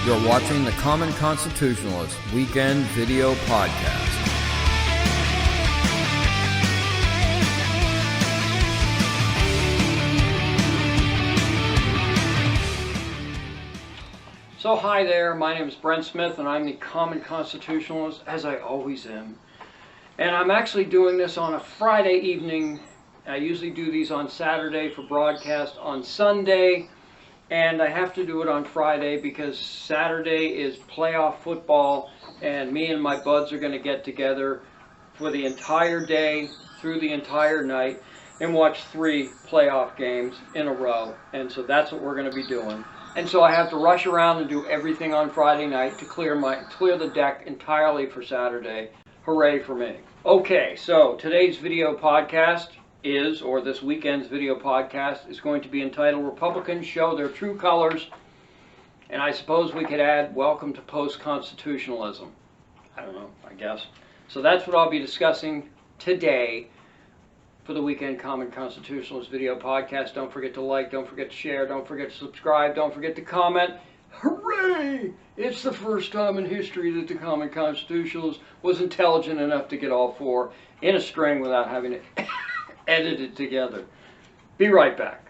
You're watching the Common Constitutionalist Weekend Video Podcast. So hi there, my name is Brent Smith and I'm the Common Constitutionalist, as I always am. And I'm actually doing this on a Friday evening. I usually do these on Saturday for broadcast on Sunday. And I have to do it on Friday because Saturday is playoff football and me and my buds are going to get together for the entire day through the entire night and watch 3 playoff games in a row. And so that's what we're going to be doing. And so I have to rush around and do everything on Friday night to clear the deck entirely for Saturday. Hooray for me. Okay, so today's video podcast this weekend's video podcast is going to be entitled Republicans Show Their True Colors. And I suppose we could add Welcome to Post-Constitutionalism. I don't know, I guess. So that's what I'll be discussing today for the Weekend Common Constitutionalist video podcast. Don't forget to like, don't forget to share, don't forget to subscribe, don't forget to comment. Hooray! It's the first time in history that the Common Constitutionalist was intelligent enough to get all 4 in a string without having to edit it together. Be right back.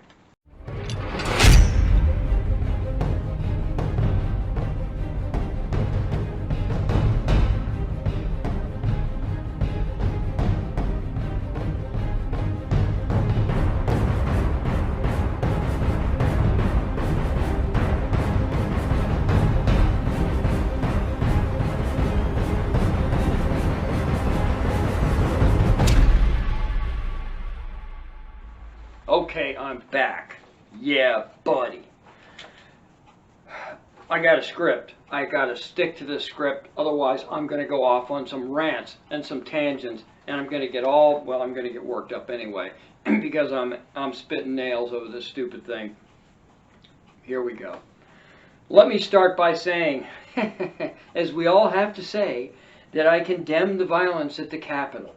Okay, I'm back. Yeah, buddy. I got a script. I got to stick to this script. Otherwise, I'm going to go off on some rants and some tangents, and I'm going to get worked up anyway because I'm spitting nails over this stupid thing. Here we go. Let me start by saying, as we all have to say, that I condemn the violence at the Capitol.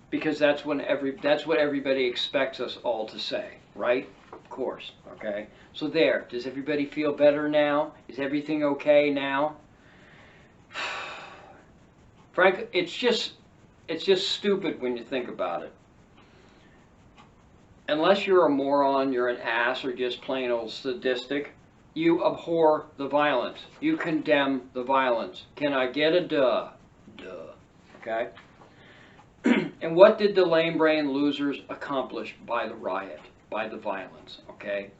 Because that's what everybody expects us all to say, right? Of course, okay? So there, does everybody feel better now? Is everything okay now? Frankly, it's just stupid when you think about it. Unless you're a moron, you're an ass, or just plain old sadistic, you abhor the violence. You condemn the violence. Can I get a duh? Duh. Okay? And what did the lamebrained losers accomplish by the riot, by the violence, okay?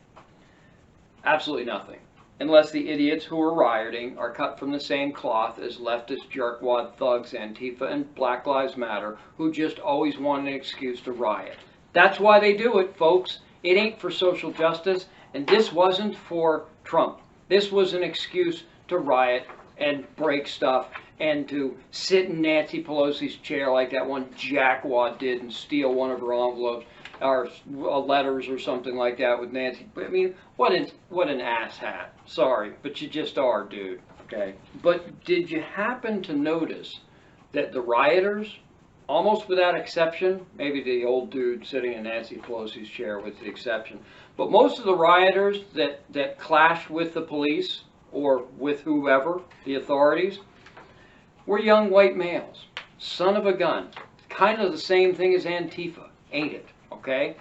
Absolutely nothing. Unless the idiots who are rioting are cut from the same cloth as leftist jerkwad thugs, Antifa, and Black Lives Matter, who just always want an excuse to riot. That's why they do it, folks. It ain't for social justice, and this wasn't for Trump. This was an excuse to riot and break stuff and to sit in Nancy Pelosi's chair like that one jackwad did and steal one of her envelopes or letters or something like that with Nancy. I mean, what an asshat. Sorry, but you just are, dude. Okay. But did you happen to notice that the rioters, almost without exception, maybe the old dude sitting in Nancy Pelosi's chair was the exception, but most of the rioters that clashed with the police or with whoever, the authorities, were young white males. Son of a gun. Kind of the same thing as Antifa, ain't it? Okay?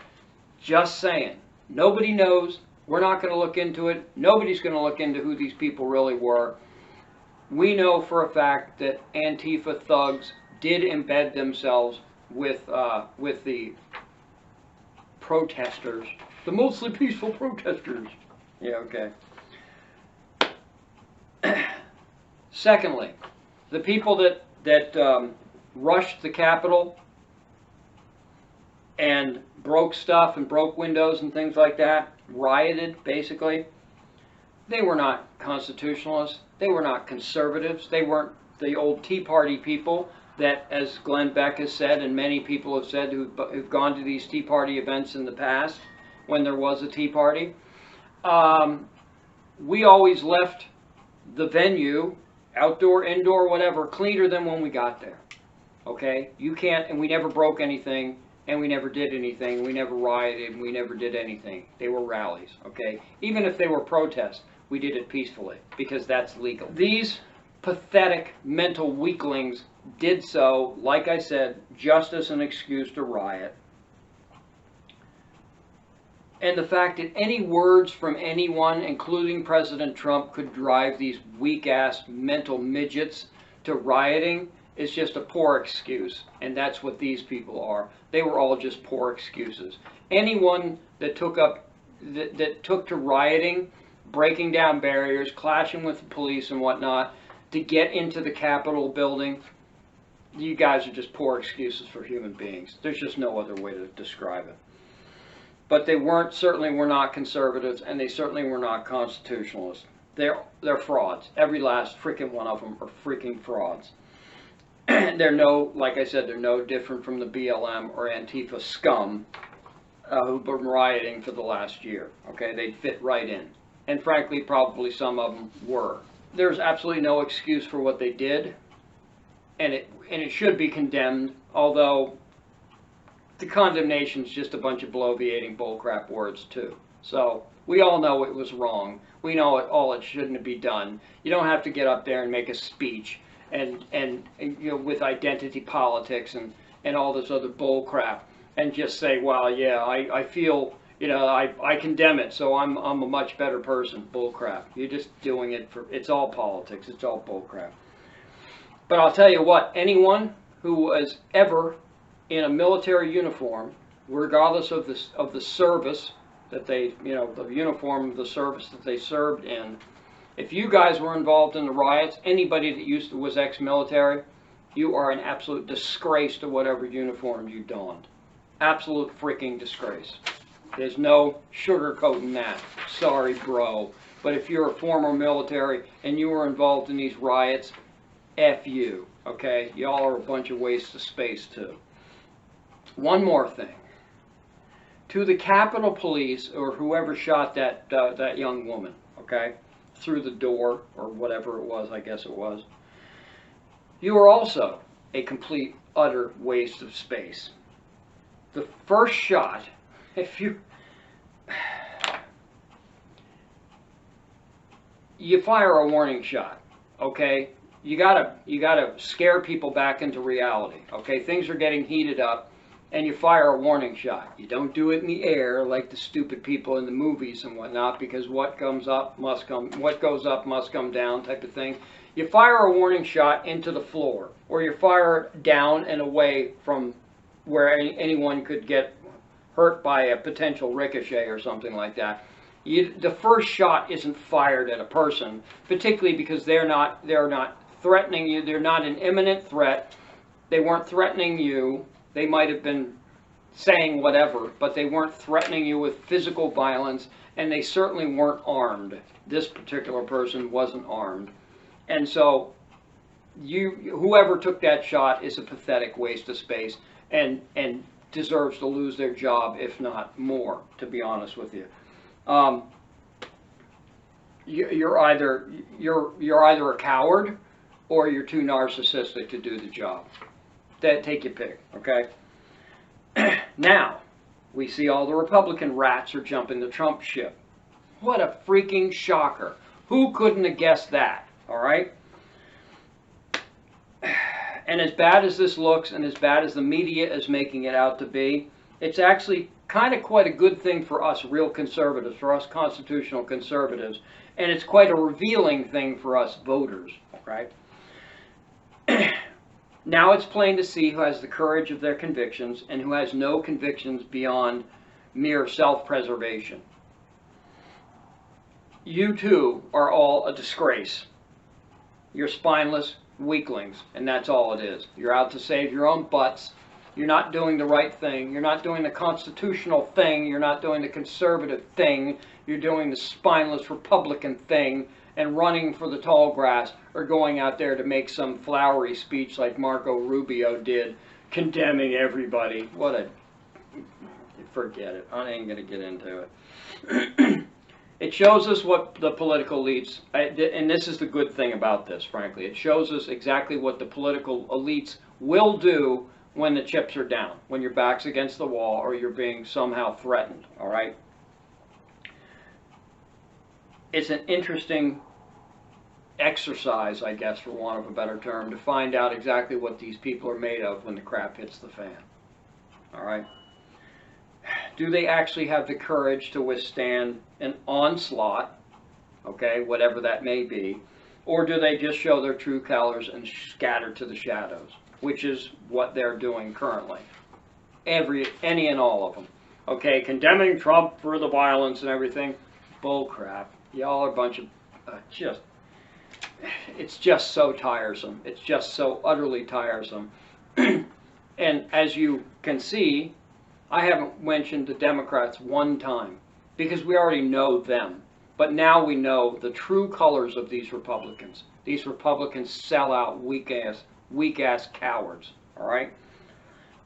Just saying. Nobody knows. We're not going to look into it. Nobody's going to look into who these people really were. We know for a fact that Antifa thugs did embed themselves with the protesters. The mostly peaceful protesters. Yeah, okay. Secondly, the people that rushed the Capitol and broke stuff and broke windows and things like that, rioted basically, they were not constitutionalists, they were not conservatives, they weren't the old Tea Party people that, as Glenn Beck has said and many people have said who've gone to these Tea Party events in the past when there was a Tea Party. We always left the venue, outdoor, indoor, whatever, cleaner than when we got there. Okay? You can't, and we never broke anything. and we never did anything. We never rioted, and we never did anything. They were rallies, okay? Even if they were protests, we did it peacefully, because that's legal. These pathetic mental weaklings did so, like I said, just as an excuse to riot. And the fact that any words from anyone, including President Trump, could drive these weak-ass mental midgets to rioting is just a poor excuse. And that's what these people are. They were all just poor excuses. Anyone that took to rioting, breaking down barriers, clashing with the police and whatnot, to get into the Capitol building, you guys are just poor excuses for human beings. There's just no other way to describe it. But they certainly were not conservatives, and they certainly were not constitutionalists. They're frauds. Every last freaking one of them are freaking frauds. Like I said, they're no different from the BLM or Antifa scum who've been rioting for the last year. Okay, they'd fit right in. And frankly, probably some of them were. There's absolutely no excuse for what they did, and it should be condemned, although the condemnation's just a bunch of bloviating bullcrap words too. So we all know it was wrong. We know it shouldn't be done. You don't have to get up there and make a speech and you know, with identity politics and all this other bullcrap and just say, well, yeah, I feel, you know, I condemn it, so I'm a much better person. Bullcrap. You're just doing it for, it's all politics. It's all bullcrap. But I'll tell you what, anyone who was ever in a military uniform, regardless of the service that they, you know, the uniform of the service that they served in, if you guys were involved in the riots, anybody that was ex-military, you are an absolute disgrace to whatever uniform you donned. Absolute freaking disgrace. There's no sugarcoating that. Sorry, bro. But if you're a former military and you were involved in these riots, F you, okay? Y'all are a bunch of wastes of space, too. One more thing. To the Capitol Police, or whoever shot that young woman, okay, through the door, or whatever it was, I guess it was, you are also a complete, utter waste of space. The first shot, if you fire a warning shot, okay? You gotta scare people back into reality, okay? Things are getting heated up, and you fire a warning shot. You don't do it in the air like the stupid people in the movies and whatnot, because what goes up must come down type of thing. You fire a warning shot into the floor, or you fire down and away from where anyone could get hurt by a potential ricochet or something like that. The first shot isn't fired at a person, particularly because they're not threatening you. They're not an imminent threat. They weren't threatening you. They might have been saying whatever, but they weren't threatening you with physical violence, and they certainly weren't armed. This particular person wasn't armed. And so whoever took that shot is a pathetic waste of space and deserves to lose their job, if not more, to be honest with you. You're either a coward or you're too narcissistic to do the job. Take your pick, okay? Now, we see all the Republican rats are jumping the Trump ship. What a freaking shocker. Who couldn't have guessed that, all right? And as bad as this looks, and as bad as the media is making it out to be, it's actually kind of quite a good thing for us real conservatives, for us constitutional conservatives, and it's quite a revealing thing for us voters, right? Now it's plain to see who has the courage of their convictions and who has no convictions beyond mere self-preservation. You too are all a disgrace. You're spineless weaklings, and that's all it is. You're out to save your own butts. You're not doing the right thing. You're not doing the constitutional thing. You're not doing the conservative thing. You're doing the spineless Republican thing and running for the tall grass, or going out there to make some flowery speech like Marco Rubio did, condemning everybody. Forget it. I ain't going to get into it. It shows us what the political elites, and this is the good thing about this, frankly, it shows us exactly what the political elites will do when the chips are down, when your back's against the wall or you're being somehow threatened, all right? It's an interesting exercise, I guess, for want of a better term, to find out exactly what these people are made of when the crap hits the fan, all right? Do they actually have the courage to withstand an onslaught, okay, whatever that may be, or do they just show their true colors and scatter to the shadows, which is what they're doing currently? Any and all of them. Okay, condemning Trump for the violence and everything. Bull crap. Y'all are a bunch of it's just so tiresome. It's just so utterly tiresome. And as you can see, I haven't mentioned the Democrats one time because we already know them. But now we know the true colors of these Republicans. These Republicans sell out weak-ass cowards, all right?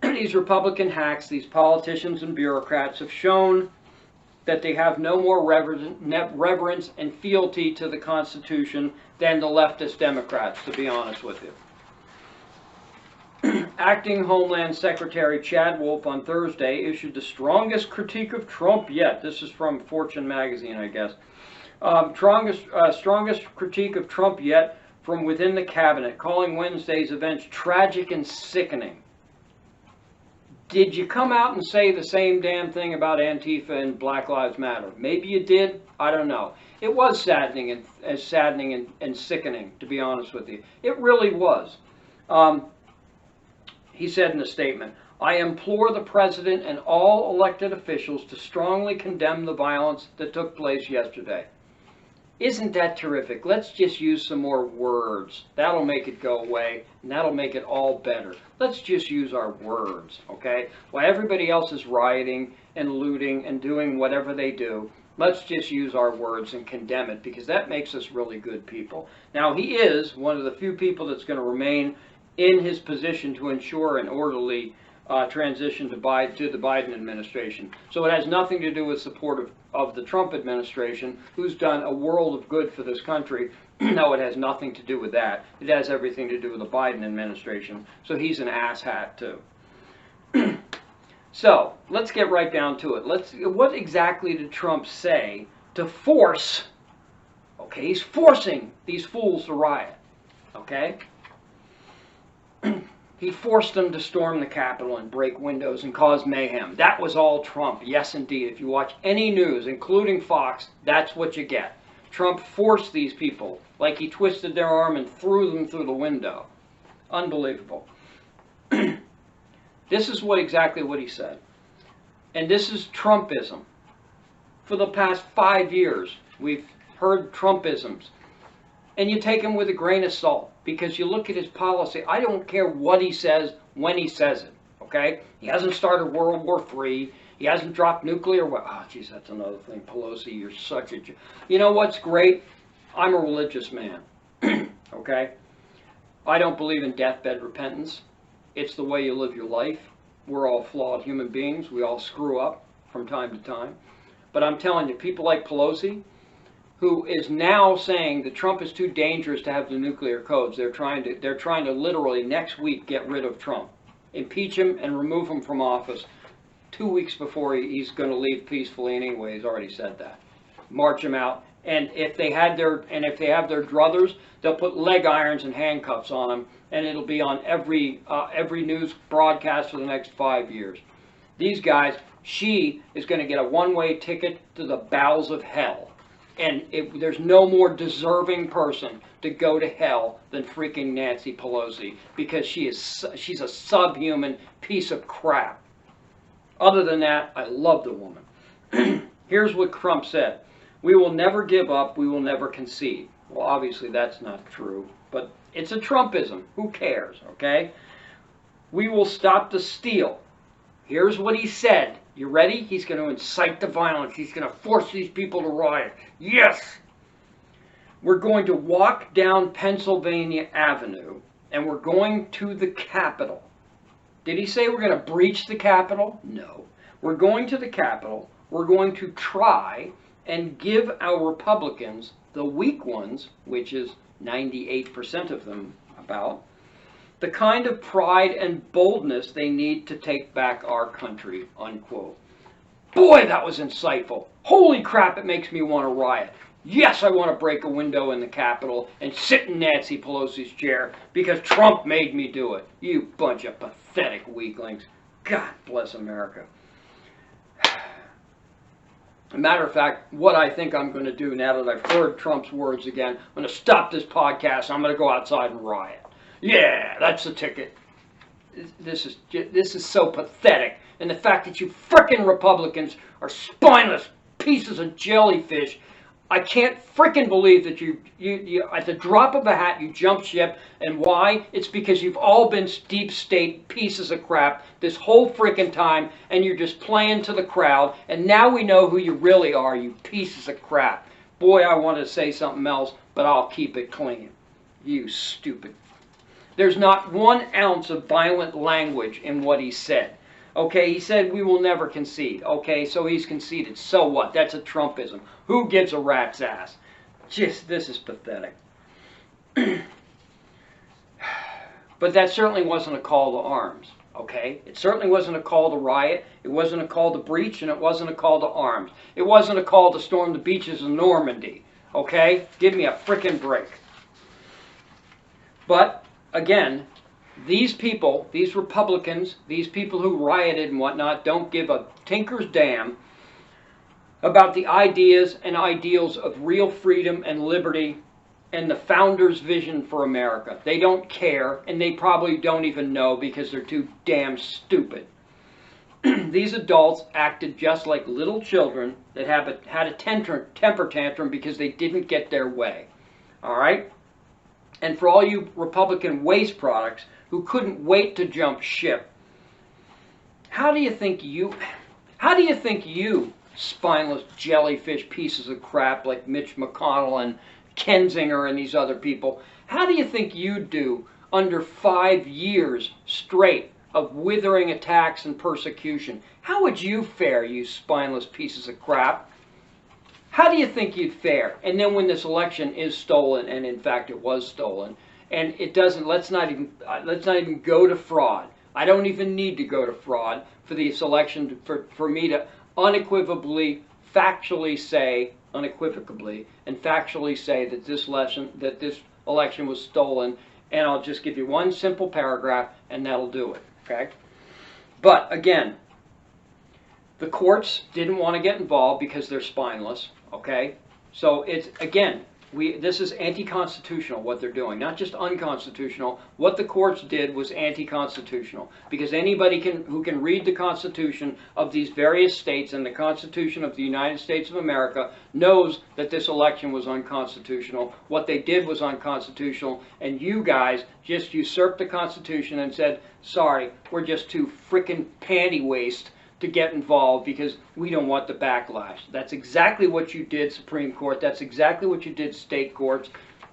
These Republican hacks, these politicians and bureaucrats have shown that they have no more reverence and fealty to the Constitution than the leftist Democrats, to be honest with you. Acting Homeland Secretary Chad Wolf on Thursday issued the strongest critique of Trump yet. This is from Fortune magazine, I guess. Strongest critique of Trump yet from within the cabinet, calling Wednesday's events tragic and sickening. Did you come out and say the same damn thing about Antifa and Black Lives Matter? Maybe you did. I don't know. It was saddening and sickening, to be honest with you. It really was. He said in a statement, "I implore the president and all elected officials to strongly condemn the violence that took place yesterday." Isn't that terrific? Let's just use some more words. That'll make it go away, and that'll make it all better. Let's just use our words, okay? While everybody else is rioting and looting and doing whatever they do, let's just use our words and condemn it, because that makes us really good people. Now, he is one of the few people that's going to remain in his position to ensure an orderly transition to the Biden administration. So it has nothing to do with support of the Trump administration, who's done a world of good for this country. No, it has nothing to do with that. It has everything to do with the Biden administration. So he's an asshat too. So let's get right down to it. What exactly did Trump say to force? Okay, he's forcing these fools to riot. Okay. He forced them to storm the Capitol and break windows and cause mayhem. That was all Trump. Yes, indeed. If you watch any news, including Fox, that's what you get. Trump forced these people, like he twisted their arm and threw them through the window. Unbelievable. This is exactly what he said. And this is Trumpism. For the past 5 years, we've heard Trumpisms. And you take him with a grain of salt, because you look at his policy. I don't care what he says when he says it, okay? He hasn't started World War III. He hasn't dropped nuclear weapons. Oh, geez, that's another thing. Pelosi, you're such a... You know what's great? I'm a religious man, okay? I don't believe in deathbed repentance. It's the way you live your life. We're all flawed human beings. We all screw up from time to time. But I'm telling you, people like Pelosi, who is now saying that Trump is too dangerous to have the nuclear codes. They're trying to literally next week get rid of Trump, impeach him and remove him from office 2 weeks before he's going to leave peacefully anyway. He's already said that. March him out, and if they have their druthers, they'll put leg irons and handcuffs on him, and it'll be on every news broadcast for the next 5 years. These guys, she is going to get a one-way ticket to the bowels of hell. And there's no more deserving person to go to hell than freaking Nancy Pelosi, because she's a subhuman piece of crap. Other than that, I love the woman. Here's what Trump said. "We will never give up. We will never concede." Well, obviously that's not true, but it's a Trumpism. Who cares, okay? "We will stop the steal." Here's what he said. You ready? He's going to incite the violence. He's going to force these people to riot. Yes! "We're going to walk down Pennsylvania Avenue, and we're going to the Capitol." Did he say we're going to breach the Capitol? No. We're going to the Capitol. We're going to try and give our Republicans, the weak ones, which is 98% of them about, the kind of pride and boldness they need to take back our country, unquote. Boy, that was insightful. Holy crap, it makes me want to riot. Yes, I want to break a window in the Capitol and sit in Nancy Pelosi's chair because Trump made me do it. You bunch of pathetic weaklings. God bless America. As a matter of fact, what I think I'm going to do now that I've heard Trump's words again, I'm going to stop this podcast. I'm going to go outside and riot. Yeah, that's the ticket. This is so pathetic. And the fact that you frickin' Republicans are spineless pieces of jellyfish. I can't frickin' believe that you at the drop of a hat you jump ship. And why? It's because you've all been deep state pieces of crap this whole frickin' time, and you're just playing to the crowd. And now we know who you really are, you pieces of crap. Boy, I wanted to say something else, but I'll keep it clean. You stupid. There's not 1 ounce of violent language in what he said. Okay, he said we will never concede. Okay, so he's conceded. So what? That's a Trumpism. Who gives a rat's ass? Just, this is pathetic. But that certainly wasn't a call to arms. Okay? It certainly wasn't a call to riot. It wasn't a call to breach, and it wasn't a call to arms. It wasn't a call to storm the beaches of Normandy. Okay? Give me a frickin' break. But, again, these people, these Republicans, these people who rioted and whatnot, don't give a tinker's damn about the ideas and ideals of real freedom and liberty and the founders' vision for America. They don't care, and they probably don't even know because they're too damn stupid. These adults acted just like little children that had a temper tantrum because they didn't get their way. All right? And for all you Republican waste products who couldn't wait to jump ship, how do you think you spineless jellyfish pieces of crap like Mitch McConnell and Kinzinger and these other people, how do you think you'd do under 5 years straight of withering attacks and persecution? How would you fare, you spineless pieces of crap? How do you think you'd fare? And then when this election is stolen, and in fact it was stolen, and it doesn't, let's not even go to fraud. I don't even need to go to fraud for this election for me to unequivocally, factually say that this election was stolen, and I'll just give you one simple paragraph and that'll do it, okay? But again, the courts didn't want to get involved because they're spineless, okay? So it's, again, this is anti-constitutional what they're doing, not just unconstitutional. What the courts did was anti-constitutional because anybody who can read the Constitution of these various states and the Constitution of the United States of America knows that this election was unconstitutional. What they did was unconstitutional, and you guys just usurped the Constitution and said, sorry, we're just too frickin' panty waste to get involved because we don't want the backlash. That's exactly what you did, Supreme Court. That's exactly what you did, state courts.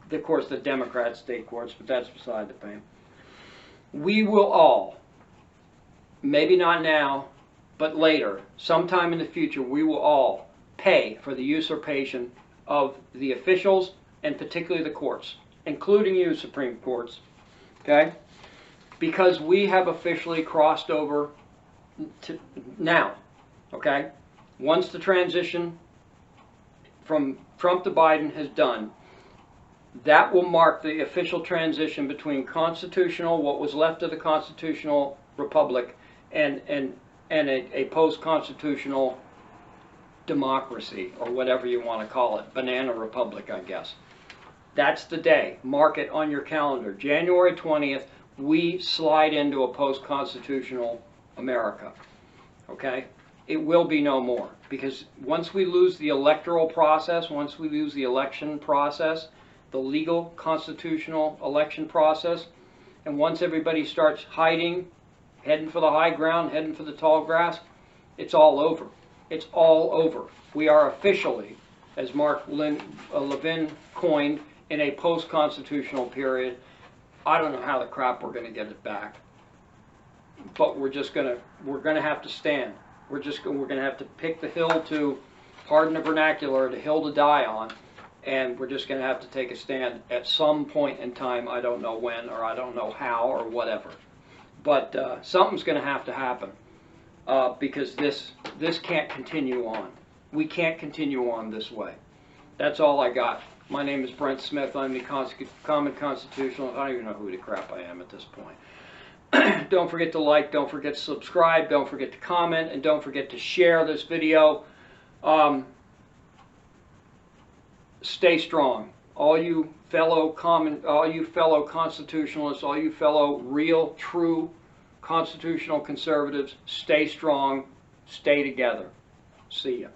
Of course, the Democrat state courts, but that's beside the point. We will all, maybe not now, but later, sometime in the future, we will all pay for the usurpation of the officials and particularly the courts, including you, Supreme Courts, okay? Because we have officially crossed over to now, okay? Once the transition from Trump to Biden has done, that will mark the official transition between constitutional, what was left of the constitutional republic, and a post-constitutional democracy, or whatever you want to call it, banana republic, I guess. That's the day. Mark it on your calendar. January 20th, we slide into a post-constitutional America, okay? It will be no more, because once we lose the electoral process, once we lose the election process, the legal constitutional election process, and once everybody starts hiding, heading for the high ground, heading for the tall grass, it's all over. It's all over. We are officially, as Mark Levin coined, in a post-constitutional period. I don't know how the crap we're going to get it back. But we're gonna have to stand. We're gonna have to pick the hill to, pardon the vernacular, the hill to die on, and we're just going to have to take a stand at some point in time. I don't know when, or I don't know how, or whatever. But something's going to have to happen because this can't continue on. We can't continue on this way. That's all I got. My name is Brent Smith. I'm the Common Constitutionalist. I don't even know who the crap I am at this point. Don't forget to like, don't forget to subscribe, don't forget to comment, and don't forget to share this video. Stay strong. All you fellow constitutionalists, all you fellow real, true constitutional conservatives, stay strong, stay together. See ya.